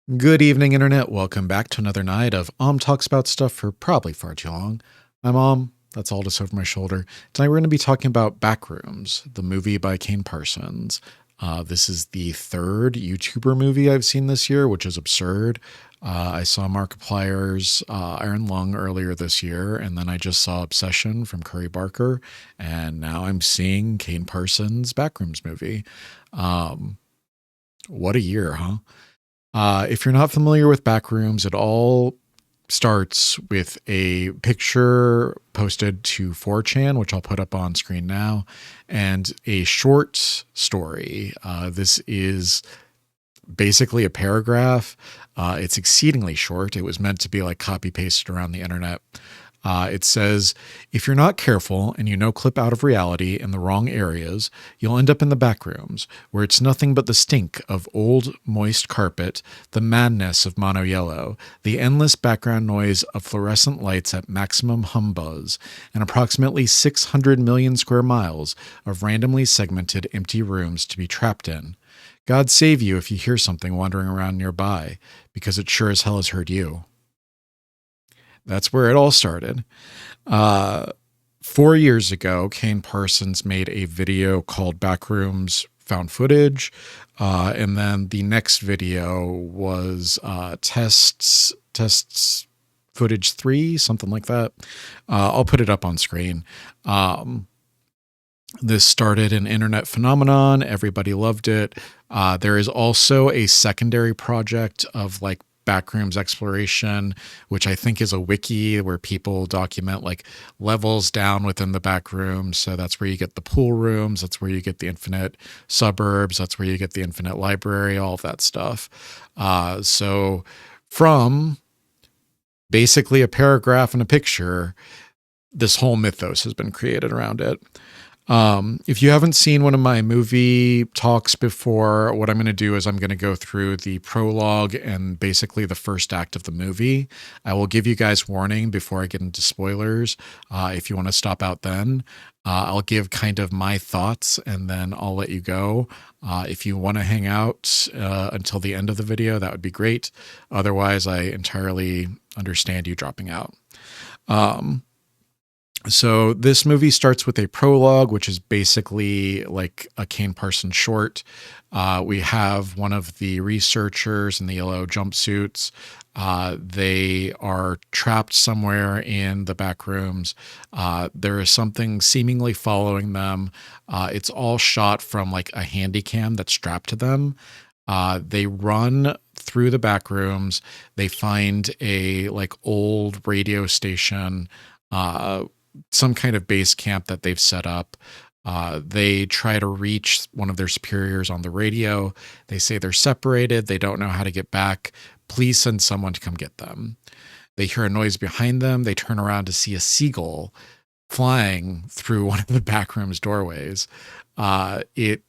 Good evening, Internet. Welcome back to another night of Talks About Stuff for probably far too long. I'm That's all just over my shoulder. Tonight we're going to be talking about Backrooms, the movie by Kane Parsons. This is the third YouTuber movie I've seen this year, which is absurd. I saw Markiplier's Iron Lung earlier this year, and then I just saw Obsession from Curry Barker, and now I'm seeing Kane Parsons' Backrooms movie. What a year, huh? If you're not familiar with Backrooms, it all starts with a picture posted to 4chan, which I'll put up on screen now, and a short story. This is basically a paragraph. It's exceedingly short. It was meant to be like copy pasted around the internet. It says, if you're not careful and you clip out of reality in the wrong areas, you'll end up in the back rooms, where it's nothing but the stink of old, moist carpet, the madness of mono yellow, the endless background noise of fluorescent lights at maximum hum buzz, and approximately 600 million square miles of randomly segmented empty rooms to be trapped in. God save you if you hear something wandering around nearby, because it sure as hell has heard you. That's where it all started. 4 years ago, Kane Parsons made a video called Backrooms Found Footage. And then the next video was tests footage 3, something like that. I'll put it up on screen. This started an internet phenomenon. Everybody loved it. There is also a secondary project of like Backrooms exploration, which I think is a wiki where people document like levels down within the backrooms. So that's where you get the pool rooms. That's where you get the infinite suburbs. That's where you get the infinite library, all of that stuff. So from basically a paragraph and a picture, this whole mythos has been created around it. If you haven't seen one of my movie talks before, what I'm going to do is I'm going to go through the prologue and basically the first act of the movie. I will give you guys warning before I get into spoilers. If you want to stop out then, I'll give kind of my thoughts and then I'll let you go. If you want to hang out until the end of the video, that would be great. Otherwise, I entirely understand you dropping out. So this movie starts with a prologue, which is basically like a Kane Parsons short. We have one of the researchers in the yellow jumpsuits. They are trapped somewhere in the back rooms. There is something seemingly following them. It's all shot from like a handy cam that's strapped to them. They run through the back rooms. They find a like old radio station, some kind of base camp that they've set up. They try to reach one of their superiors on the radio. They say they're separated. They don't know how to get back. Please send someone to come get them. They hear a noise behind them. They turn around to see a seagull flying through one of the back rooms doorways. It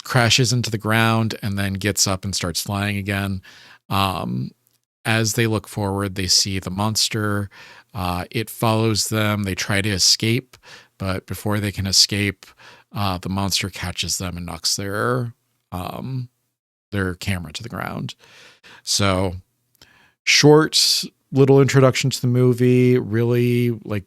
crashes into the ground and then gets up and starts flying again. As they look forward, they see the monster. It follows them. They try to escape, but before they can escape, the monster catches them and knocks their camera to the ground. So, short little introduction to the movie. Really, like,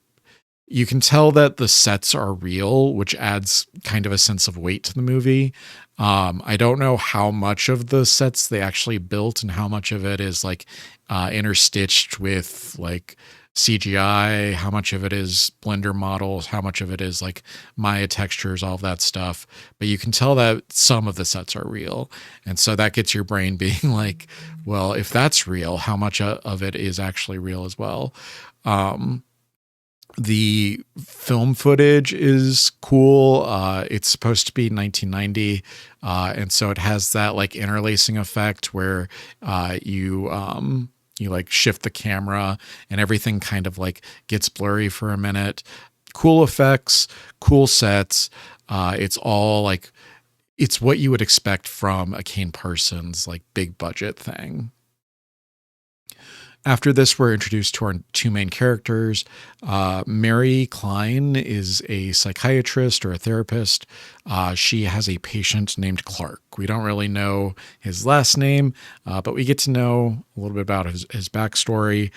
you can tell that the sets are real, which adds kind of a sense of weight to the movie. I don't know how much of the sets they actually built and how much of it is like interstitched with like CGI, how much of it is Blender models, how much of it is like Maya textures, all of that stuff. But you can tell that some of the sets are real. And so that gets your brain being like, well, if that's real, how much of it is actually real as well? The film footage is cool. It's supposed to be 1990. And so it has that like interlacing effect where you like shift the camera and everything kind of like gets blurry for a minute. Cool effects, cool sets. It's all like, it's what you would expect from a Kane Parsons like big budget thing. After this, we're introduced to our two main characters. Mary Klein is a psychiatrist or a therapist. She has a patient named Clark. We don't really know his last name, but we get to know a little bit about his backstory.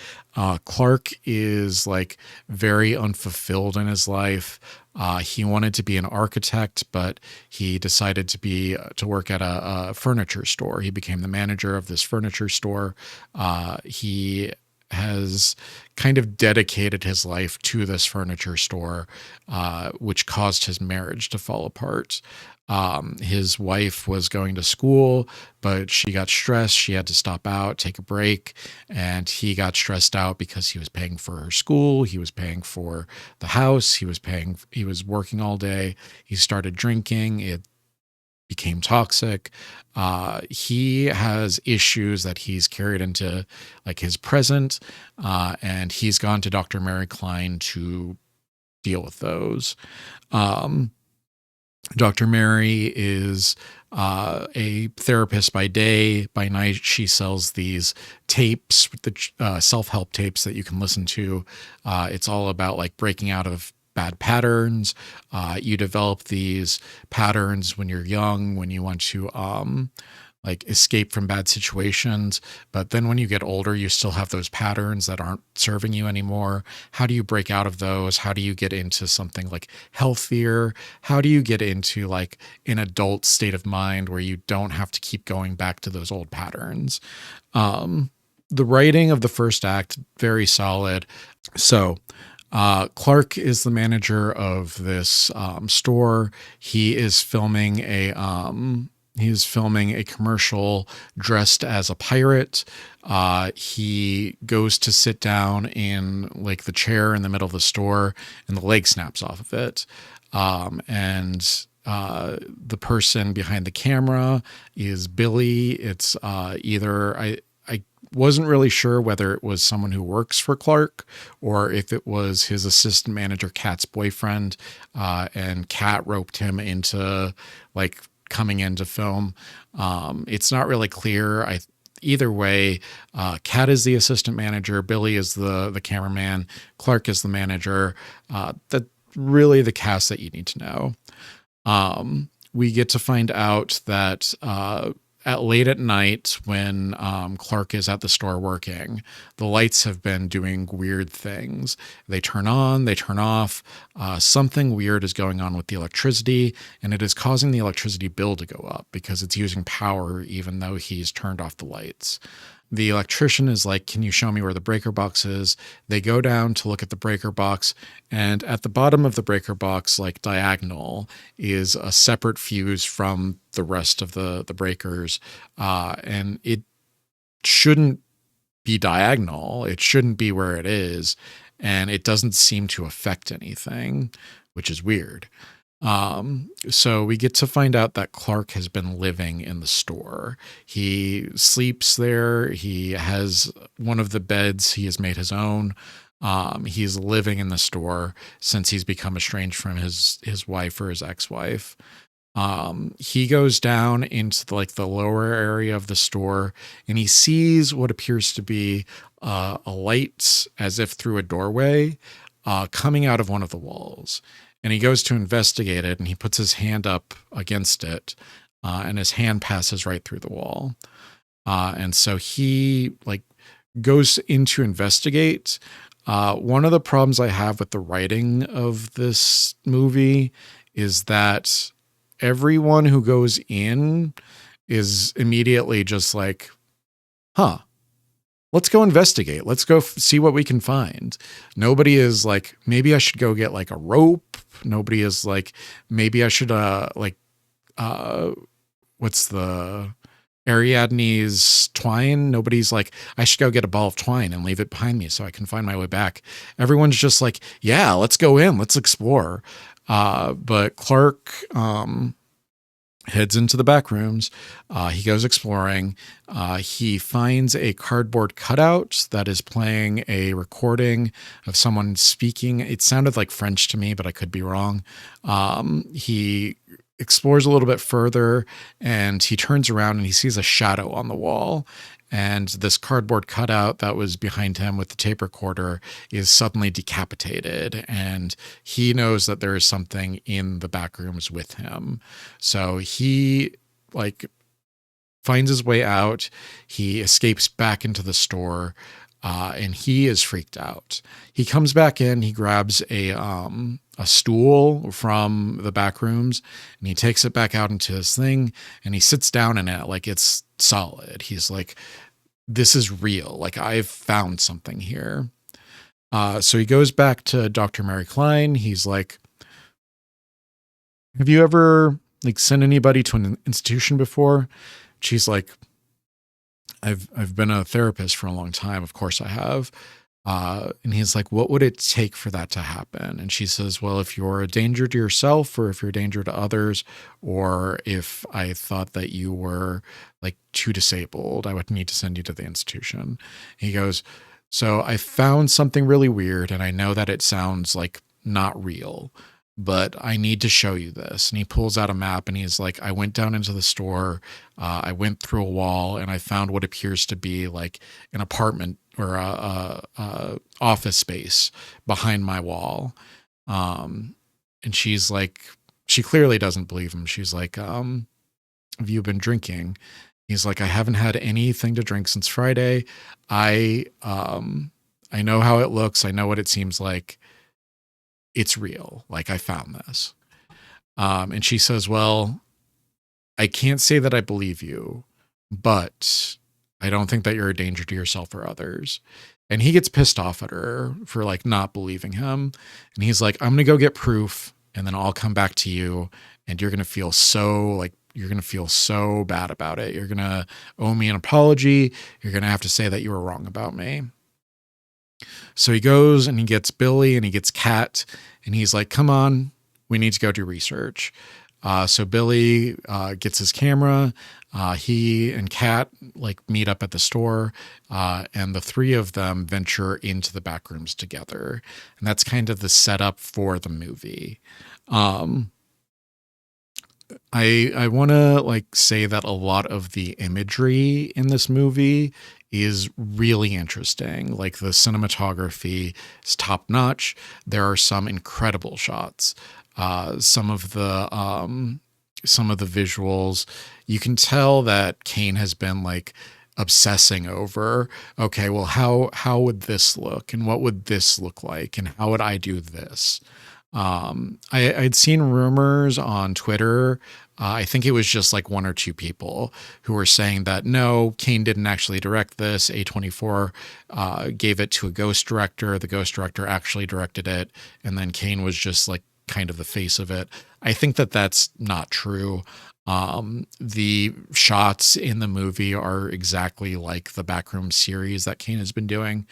Clark is like very unfulfilled in his life. He wanted to be an architect, but he decided to work at a furniture store. He became the manager of this furniture store. He has kind of dedicated his life to this furniture store, which caused his marriage to fall apart. His wife was going to school, but she got stressed. She had to stop out, take a break, and he got stressed out because he was paying for her school. He was paying for the house. He was working all day. He started drinking. It became toxic. He has issues that he's carried into like his present, and he's gone to Dr. Mary Klein to deal with those. Dr. Mary is a therapist by day. By night, she sells these tapes, the self-help tapes that you can listen to. It's all about like breaking out of bad patterns. You develop these patterns when you're young, when you want to like escape from bad situations. But then when you get older, you still have those patterns that aren't serving you anymore. How do you break out of those? How do you get into something like healthier? How do you get into like an adult state of mind where you don't have to keep going back to those old patterns? The writing of the first act, very solid. So Clark is the manager of this store. He is filming a commercial dressed as a pirate. He goes to sit down in like the chair in the middle of the store, and the leg snaps off of it. And the person behind the camera is Billy. It's either I wasn't really sure whether it was someone who works for Clark or if it was his assistant manager, Kat's boyfriend, and Kat roped him into like coming into film. It's not really clear. Either way, Kat is the assistant manager, Billy is the cameraman, Clark is the manager. That's really the cast that you need to know. We get to find out that at late at night when Clark is at the store working, the lights have been doing weird things. They turn on, they turn off. Something weird is going on with the electricity, and it is causing the electricity bill to go up because it's using power even though he's turned off the lights. The electrician is like, can you show me where the breaker box is? They go down to look at the breaker box, and at the bottom of the breaker box, like diagonal, is a separate fuse from the rest of the breakers. And it shouldn't be diagonal. It shouldn't be where it is. And it doesn't seem to affect anything, which is weird. So we get to find out that Clark has been living in the store. He sleeps there. He has one of the beds he has made his own. He's living in the store since he's become estranged from his wife or his ex-wife. He goes down into the lower area of the store, and he sees what appears to be a light as if through a doorway coming out of one of the walls. And he goes to investigate it, and he puts his hand up against it, and his hand passes right through the wall. And so he goes in to investigate. One of the problems I have with the writing of this movie is that everyone who goes in is immediately just like, huh, let's go investigate. Let's go see what we can find. Nobody is like, maybe I should go get a rope. Nobody is like, maybe I should, what's the Ariadne's twine? Nobody's like, I should go get a ball of twine and leave it behind me so I can find my way back. Everyone's just like, yeah, let's go in. Let's explore. But Clark, heads into the back rooms. He goes exploring. He finds a cardboard cutout that is playing a recording of someone speaking. It sounded like French to me, but I could be wrong. He explores a little bit further, and he turns around and he sees a shadow on the wall. and this cardboard cutout that was behind him with the tape recorder is suddenly decapitated, and he knows that there is something in the back rooms with him. So he like finds his way out. He escapes back into the store, and he is freaked out. He comes back in. He grabs a stool from the back rooms, and he takes it back out into his thing, and he sits down in it like it's solid. He's like, "This is real. Like, I've found something here." So he goes back to Dr. Mary Klein. He's like, "Have you ever like sent anybody to an institution before?" She's like, I've been a therapist for a long time. Of course I have. And he's like, "What would it take for that to happen?" And she says, "Well, if you're a danger to yourself, or if you're a danger to others, or if I thought that you were like too disabled, I would need to send you to the institution." He goes, "So I found something really weird, and I know that it sounds like not real, but I need to show you this." And he pulls out a map, and he's like, "I went down into the store. I went through a wall, and I found what appears to be like an apartment or a office space behind my wall." And she's like, she clearly doesn't believe him. She's like, "Have you been drinking?" He's like, "I haven't had anything to drink since Friday. I know how it looks. I know what it seems like. It's real. Like, I found this." And she says, "Well, I can't say that I believe you, but I don't think that you're a danger to yourself or others." And he gets pissed off at her for like not believing him. And he's like, "I'm going to go get proof, and then I'll come back to you, and you're going to feel so bad about it. You're going to owe me an apology. You're going to have to say that you were wrong about me." So he goes and he gets Billy and he gets Kat, and he's like, "Come on, we need to go do research." So Billy gets his camera. He and Kat like meet up at the store, and the three of them venture into the back rooms together. And that's kind of the setup for the movie. I want to like say that a lot of the imagery in this movie is really interesting. Like, the cinematography is top notch. There are some incredible shots. Some of the visuals, you can tell that Kane has been like obsessing over, okay, well, how would this look, and what would this look like, and how would I do this? I'd seen rumors on Twitter. I think it was just like one or two people who were saying that no, Kane didn't actually direct this. A24 gave it to a ghost director. The ghost director actually directed it, and then Kane was just like kind of the face of it. I think that that's not true. The shots in the movie are exactly like the Backrooms series that Kane has been doing.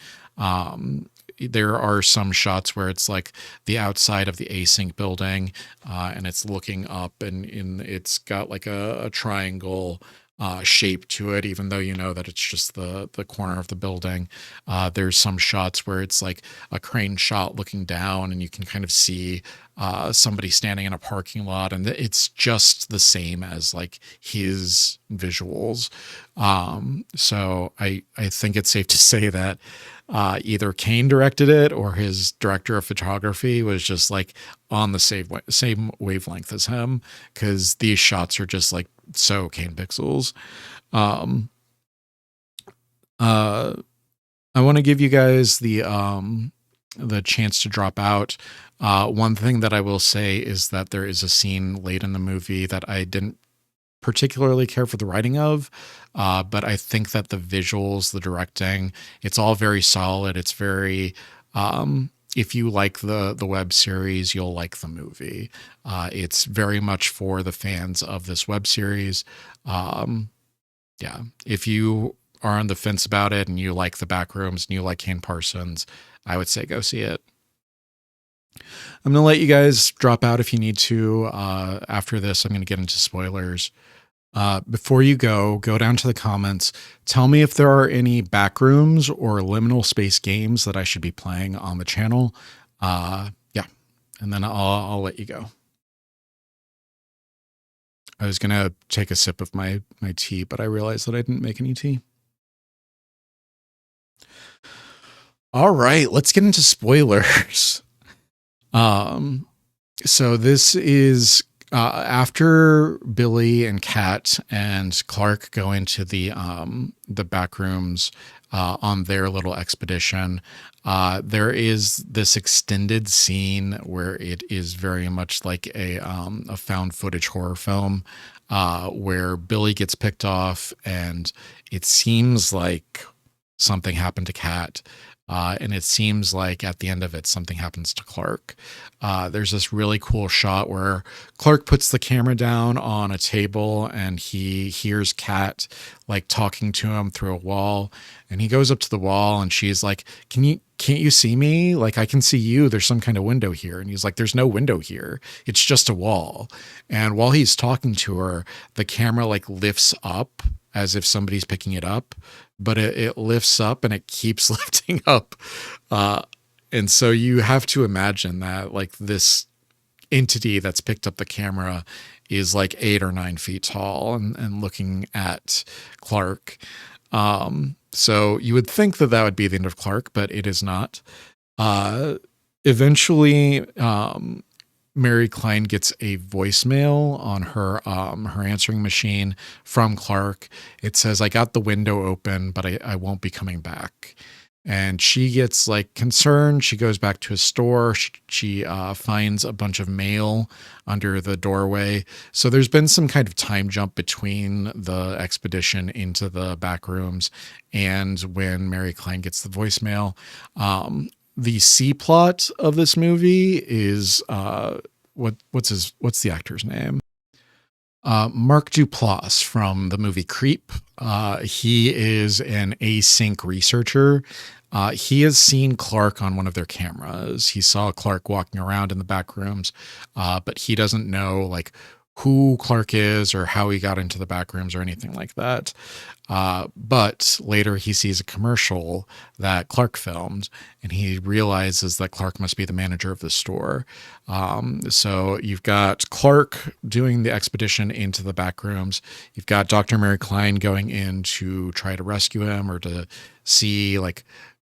There are some shots where it's like the outside of the async building, and it's looking up, and it's got like a triangle shape to it, even though you know that it's just the corner of the building. There's some shots where it's like a crane shot looking down, and you can kind of see somebody standing in a parking lot, and it's just the same as like his visuals. So I think it's safe to say that either Kane directed it, or his director of photography was just like on the same wavelength as him, because these shots are just like so Kane pixels. I want to give you guys the chance to drop out. One thing that I will say is that there is a scene late in the movie that I didn't particularly care for the writing of, but I think that the visuals, the directing, it's all very solid. It's very, if you like the web series, you'll like the movie. It's very much for the fans of this web series. Yeah, if you are on the fence about it and you like the Backrooms and you like Kane Parsons, I would say go see it. I'm going to let you guys drop out if you need to. After this, I'm going to get into spoilers. Before you go down to the comments. Tell me if there are any Backrooms or liminal space games that I should be playing on the channel. Yeah, and then I'll let you go. I was going to take a sip of my tea, but I realized that I didn't make any tea. All right, let's get into spoilers. Um, so this is after Billy and Kat and Clark go into the back rooms on their little expedition. There is this extended scene where it is very much like a found footage horror film, where Billy gets picked off, and it seems like something happened to Kat. And it seems like at the end of it, something happens to Clark. There's this really cool shot where Clark puts the camera down on a table and he hears Kat like talking to him through a wall. And he goes up to the wall and she's like, can't you see me? Like, I can see you. There's some kind of window here. And he's like, there's no window here. It's just a wall. And while he's talking to her, the camera like lifts up as if somebody's picking it up, but it lifts up and it keeps lifting up. And so you have to imagine that like this entity that's picked up the camera is like 8 or 9 feet tall and looking at Clark. So you would think that that would be the end of Clark, but it is not. Eventually, Mary Klein gets a voicemail on her answering machine from Clark. It says, "I got the window open, but I won't be coming back." And she gets like concerned. She goes back to a store. She finds a bunch of mail under the doorway. So there's been some kind of time jump between the expedition into the back rooms and when Mary Klein gets the voicemail. The C plot of this movie is what's the actor's name? Mark Duplass from the movie Creep. He is an async researcher. He has seen Clark on one of their cameras. He saw Clark walking around in the back rooms, but he doesn't know like who Clark is or how he got into the back rooms or anything like that. But later he sees a commercial that Clark filmed and he realizes that Clark must be the manager of the store. So you've got Clark doing the expedition into the back rooms. You've got Dr. Mary Klein going in to try to rescue him or to see like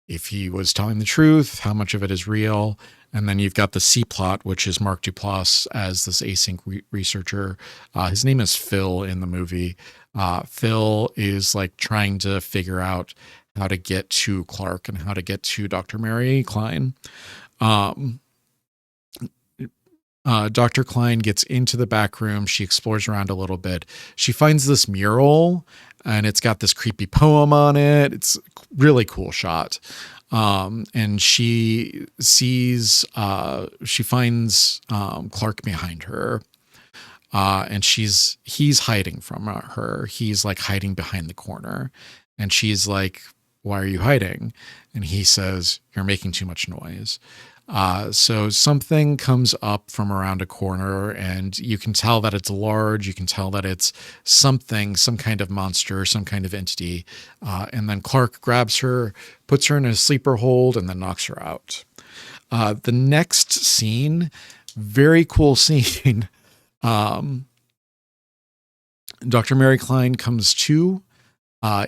if he was telling the truth, how much of it is real. And then you've got the C plot, which is Mark Duplass as this async researcher. His name is Phil in the movie. Phil is like trying to figure out how to get to Clark and how to get to Dr. Mary Klein. Dr. Klein gets into the back room. She explores around a little bit. She finds this mural and it's got this creepy poem on it. It's a really cool shot. And she finds Clark behind her. And he's hiding from her. He's like hiding behind the corner. And she's like, "Why are you hiding?" And he says, "You're making too much noise." So something comes up from around a corner and you can tell that it's large. You can tell that it's something, some kind of monster, some kind of entity. And then Clark grabs her, puts her in a sleeper hold, and then knocks her out. The next scene, very cool scene. Dr. Mary Klein comes to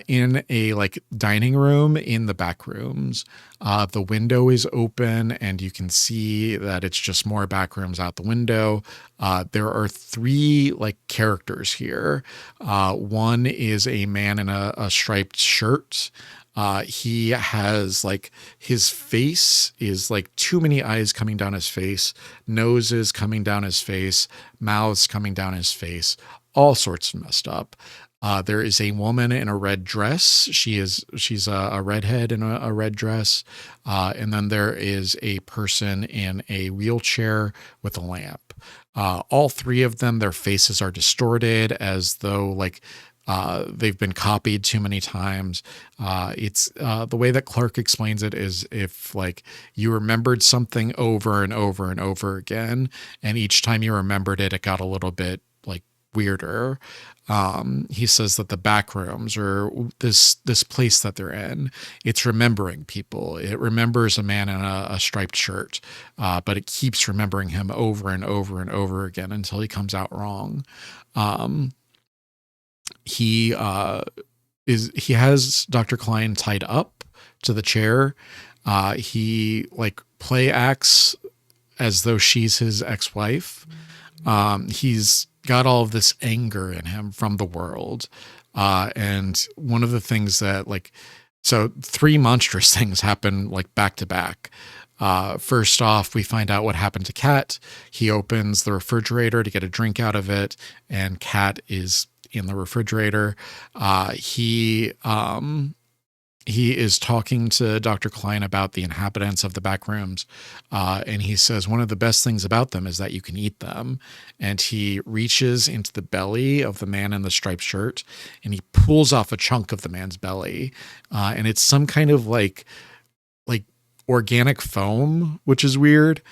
in a like dining room in the back rooms. The window is open and you can see that it's just more back rooms out the window. There are 3 like characters here. One is a man in a striped shirt. He has like his face is like too many eyes coming down his face, noses coming down his face, mouths coming down his face, all sorts of messed up. There is a woman in a red dress. She's a redhead in a red dress. And then there is a person in a wheelchair with a lamp. All 3 of them, their faces are distorted as though like they've been copied too many times. It's the way that Clark explains it is if like you remembered something over and over and over again, and each time you remembered it, it got a little bit like weirder. He says that the back rooms or this place that they're in, it's remembering people. It remembers a man in a striped shirt, but it keeps remembering him over and over and over again until he comes out wrong. He has Dr. Klein tied up to the chair. He like play acts as though she's his ex-wife. He's got all of this anger in him from the world. And one of the things that like, so three monstrous things happen like back to back. First off, we find out what happened to Kat. He opens the refrigerator to get a drink out of it, and Kat is in the refrigerator. He is talking to Dr. Klein about the inhabitants of the Backrooms, and he says one of the best things about them is that you can eat them. And he reaches into the belly of the man in the striped shirt, and he pulls off a chunk of the man's belly, and it's some kind of like organic foam, which is weird.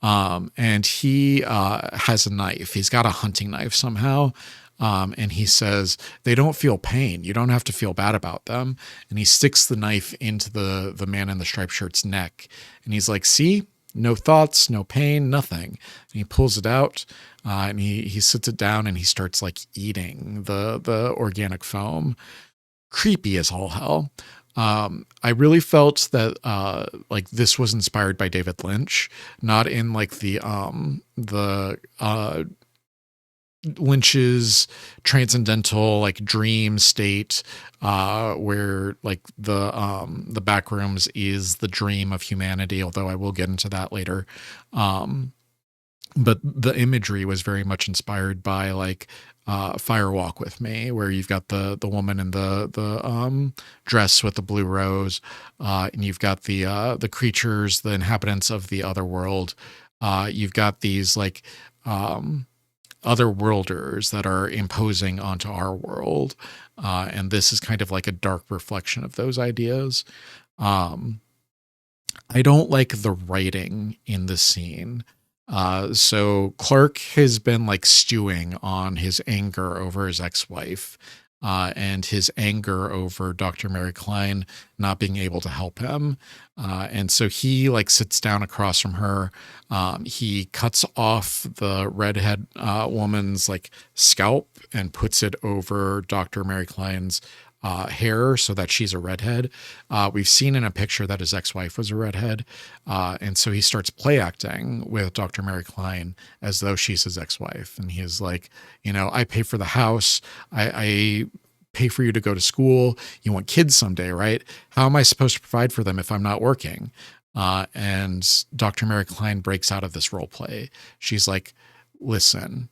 And he has a knife. He's got a hunting knife somehow. And he says, they don't feel pain. You don't have to feel bad about them. And he sticks the knife into the man in the striped shirt's neck. And he's like, see, no thoughts, no pain, nothing. And he pulls it out, and he sits it down, and he starts like eating the organic foam. Creepy as all hell. I really felt that like this was inspired by David Lynch, not in like the Lynch's transcendental like dream state, where like the Backrooms is the dream of humanity, although I will get into that later. But the imagery was very much inspired by like Fire Walk with Me, where you've got the woman in the dress with the blue rose, and you've got the creatures, the inhabitants of the other world. You've got these like other worlders that are imposing onto our world, and this is kind of like a dark reflection of those ideas. I don't like the writing in the scene. So Clark has been like stewing on his anger over his ex-wife, and his anger over Dr. Mary Klein not being able to help him. And so he like sits down across from her. He cuts off the redhead woman's like scalp and puts it over Dr. Mary Klein's hair so that she's a redhead. We've seen in a picture that his ex-wife was a redhead. And so he starts play acting with Dr. Mary Klein as though she's his ex-wife. And he is like, you know, I pay for the house. I pay for you to go to school. You want kids someday, right? How am I supposed to provide for them if I'm not working? And Dr. Mary Klein breaks out of this role play. She's like, listen,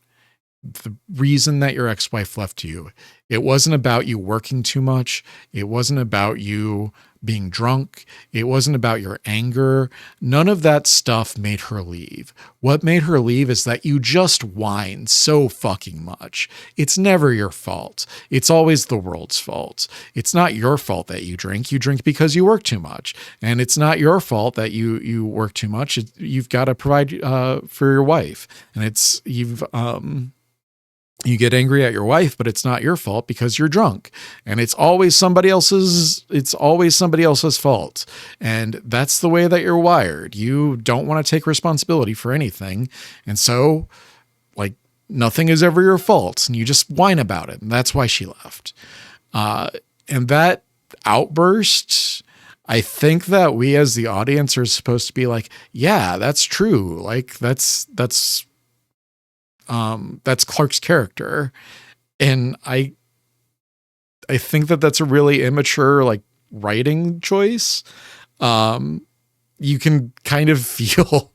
the reason that your ex-wife left you, it wasn't about you working too much. It wasn't about you being drunk. It wasn't about your anger. None of that stuff made her leave. What made her leave is that you just whine so fucking much. It's never your fault. It's always the world's fault. It's not your fault that you drink. You drink because you work too much. And it's not your fault that you work too much. You've got to provide for your wife. And you get angry at your wife, but it's not your fault because you're drunk, and it's always somebody else's fault. And that's the way that you're wired. You don't want to take responsibility for anything. And so like nothing is ever your fault, and you just whine about it. And that's why she left. And that outburst, I think that we as the audience are supposed to be like, yeah, that's true. Like that's Clark's character. And I think that that's a really immature, like writing choice. You can kind of feel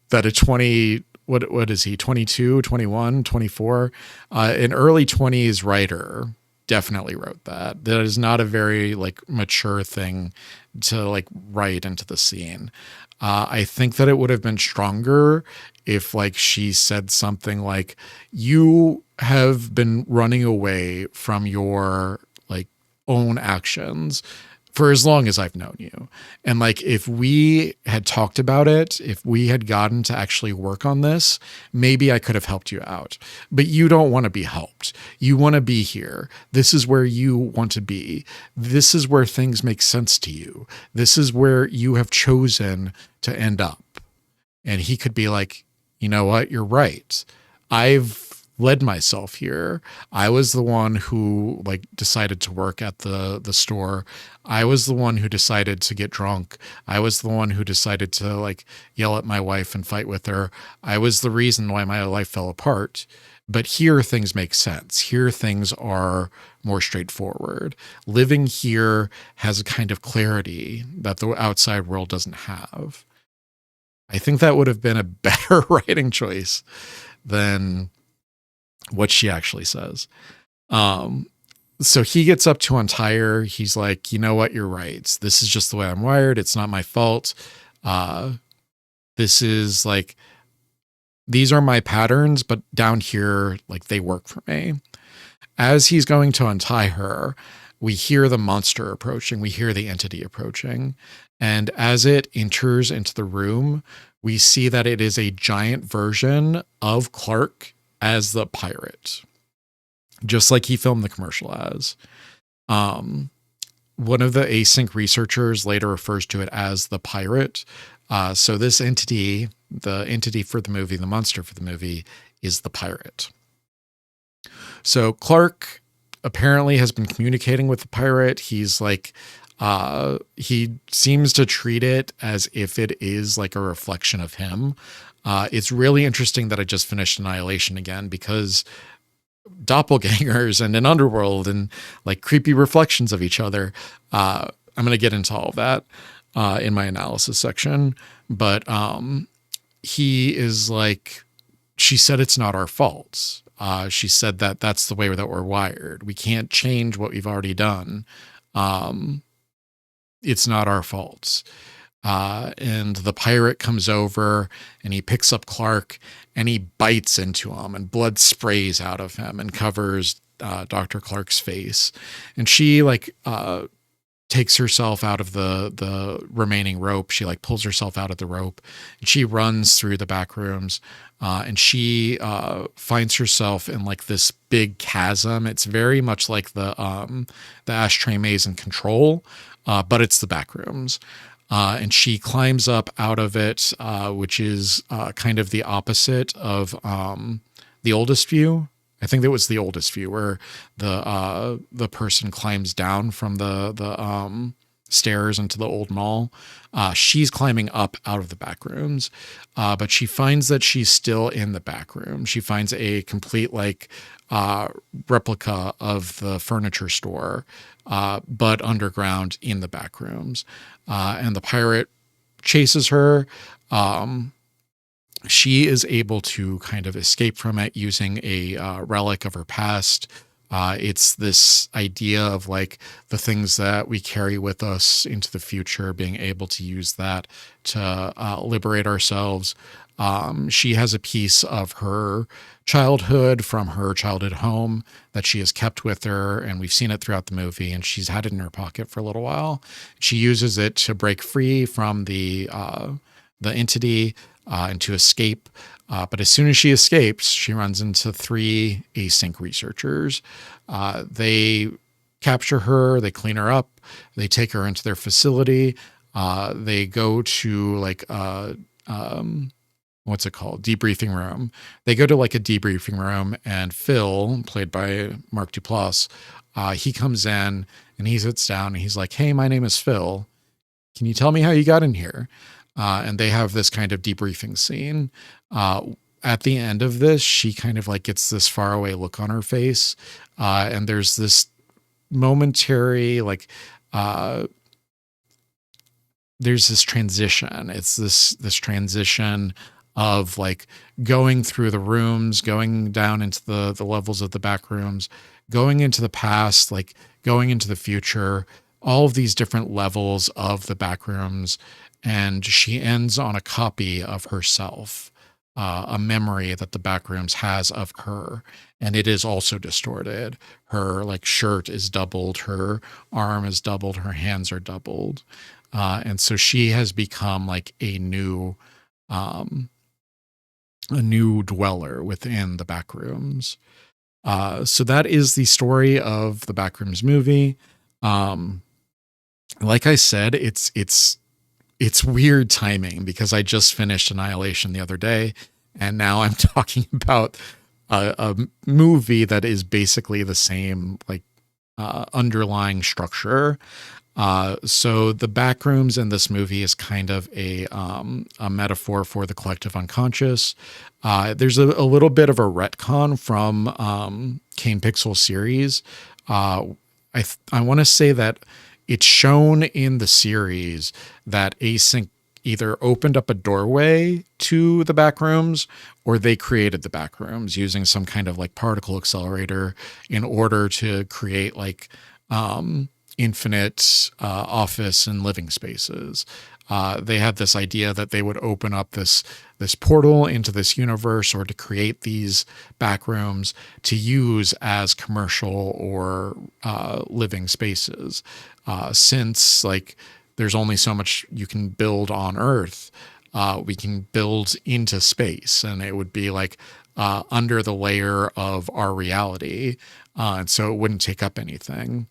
that what is he? 22, 21, 24, an early 20s writer definitely wrote that. That is not a very like mature thing to like write into the scene. I think that it would have been stronger if like she said something like, you have been running away from your like own actions for as long as I've known you. And like, if we had talked about it, if we had gotten to actually work on this, maybe I could have helped you out. But you don't want to be helped. You want to be here. This is where you want to be. This is where things make sense to you. This is where you have chosen to end up. And he could be like, you know what? You're right. I've led myself here. I was the one who like decided to work at the store. I was the one who decided to get drunk. I was the one who decided to like yell at my wife and fight with her. I was the reason why my life fell apart. But here things make sense. Here things are more straightforward. Living here has a kind of clarity that the outside world doesn't have. I think that would have been a better writing choice than what she actually says. So he gets up to untie her. He's like, you know what? You're right. This is just the way I'm wired. It's not my fault. This is like, these are my patterns, but down here, like they work for me. As he's going to untie her, we hear the monster approaching. We hear the entity approaching. And as it enters into the room, we see that it is a giant version of Clark as the pirate, just like he filmed the commercial as. One of the async researchers later refers to it as the pirate. So this entity, the entity for the movie, the monster for the movie, is the pirate. So Clark apparently has been communicating with the pirate. He's like, he seems to treat it as if it is like a reflection of him. It's really interesting that I just finished Annihilation again, because doppelgangers and an underworld and like creepy reflections of each other. I'm going to get into all of that in my analysis section. But he is like, she said it's not our fault. She said that that's the way that we're wired. We can't change what we've already done. It's not our fault. And the pirate comes over and he picks up Clark and he bites into him, and blood sprays out of him and covers Dr. Clark's face. And she like takes herself out of the remaining rope. She like pulls herself out of the rope and she runs through the back rooms. And she finds herself in like this big chasm. It's very much like the ashtray maze in Control, but it's the back rooms. And she climbs up out of it, which is kind of the opposite of the oldest view. I think that was the oldest view, where the person climbs down from the stairs into the old mall. She's climbing up out of the back rooms, but she finds that she's still in the back room. She finds a complete like replica of the furniture store, but underground in the back rooms. And the pirate chases her. She is able to kind of escape from it using a relic of her past. It's this idea of like the things that we carry with us into the future, being able to use that to liberate ourselves. She has a piece of her childhood from her childhood home that she has kept with her, and we've seen it throughout the movie, and she's had it in her pocket for a little while. She uses it to break free from the entity and to escape. But as soon as she escapes, she runs into 3 async researchers. They capture her, they clean her up, they take her into their facility. They go to like what's it called? Debriefing room. They go to like a debriefing room, and Phil, played by Mark Duplass, he comes in and he sits down and he's like, "Hey, my name is Phil. Can you tell me how you got in here?" And they have this kind of debriefing scene. At the end of this, she kind of like gets this faraway look on her face. And there's this momentary, like, there's this transition. It's this transition of like going through the rooms, going down into the levels of the back rooms, going into the past, like going into the future, all of these different levels of the back rooms. And she ends on a copy of herself, a memory that the Backrooms has of her. And it is also distorted. Her like shirt is doubled, her arm is doubled, her hands are doubled. And so she has become like a new dweller within the Backrooms. So that is the story of the Backrooms movie. Like I said, it's weird timing because I just finished Annihilation the other day, and now I'm talking about a movie that is basically the same, like, underlying structure. So the Backrooms in this movie is kind of a metaphor for the collective unconscious. There's a little bit of a retcon from Kane Pixel series. I want to say that it's shown in the series that Async either opened up a doorway to the Backrooms or they created the Backrooms using some kind of like particle accelerator in order to create like infinite office and living spaces. They had this idea that they would open up this portal into this universe or to create these Backrooms to use as commercial or living spaces. Since like there's only so much you can build on Earth, we can build into space, and it would be like under the layer of our reality, and so it wouldn't take up anything.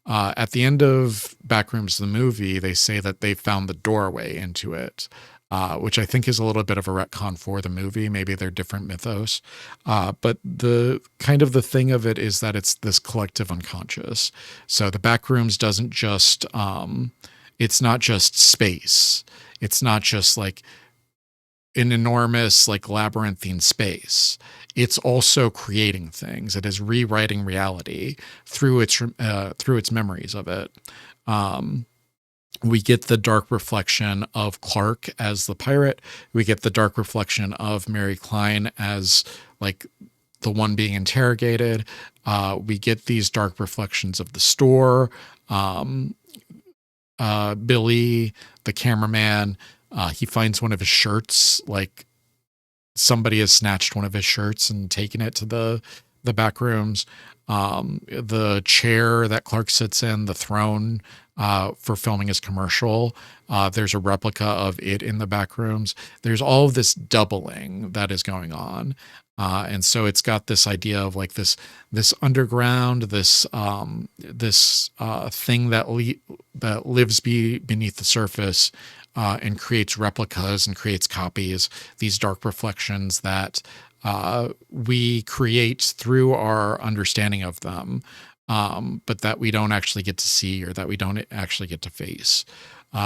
At the end of Backrooms, the movie, they say that they found the doorway into it, which I think is a little bit of a retcon for the movie. Maybe they're different mythos. But the kind of the thing of it is that it's this collective unconscious. So the Backrooms doesn't just, it's not just space. It's not just like an enormous like labyrinthine space. It's also creating things. It is rewriting reality through its memories of it. We get the dark reflection of Clark as the pirate. We get the dark reflection of Mary Klein as like the one being interrogated. We get these dark reflections of the store. Billy, the cameraman, he finds one of his shirts, like somebody has snatched one of his shirts and taken it to the Backrooms. The chair that Clark sits in, the throne for filming his commercial, there's a replica of it in the Backrooms. There's all of this doubling that is going on. And so it's got this idea of like this underground, this thing that lives beneath the surface, and creates replicas and creates copies, these dark reflections that we create through our understanding of them, but that we don't actually get to see or that we don't actually get to face.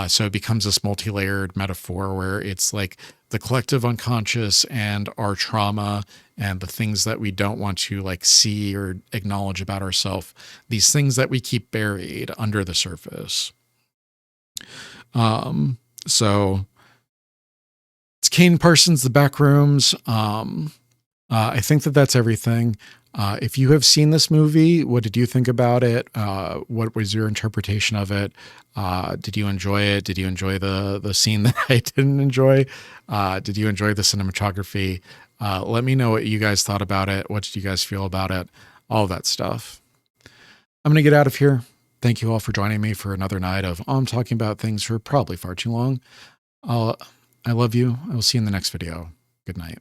So it becomes this multi-layered metaphor where it's like the collective unconscious and our trauma and the things that we don't want to like see or acknowledge about ourselves, these things that we keep buried under the surface. So it's Kane Parsons, The Backrooms. I think that's everything. If you have seen this movie, what did you think about it? What was your interpretation of it? Did you enjoy it? Did you enjoy the scene that I didn't enjoy? Did you enjoy the cinematography? Let me know what you guys thought about it. What did you guys feel about it? All that stuff. I'm going to get out of here. Thank you all for joining me for another night of I'm talking about things for probably far too long. I love you. I will see you in the next video. Good night.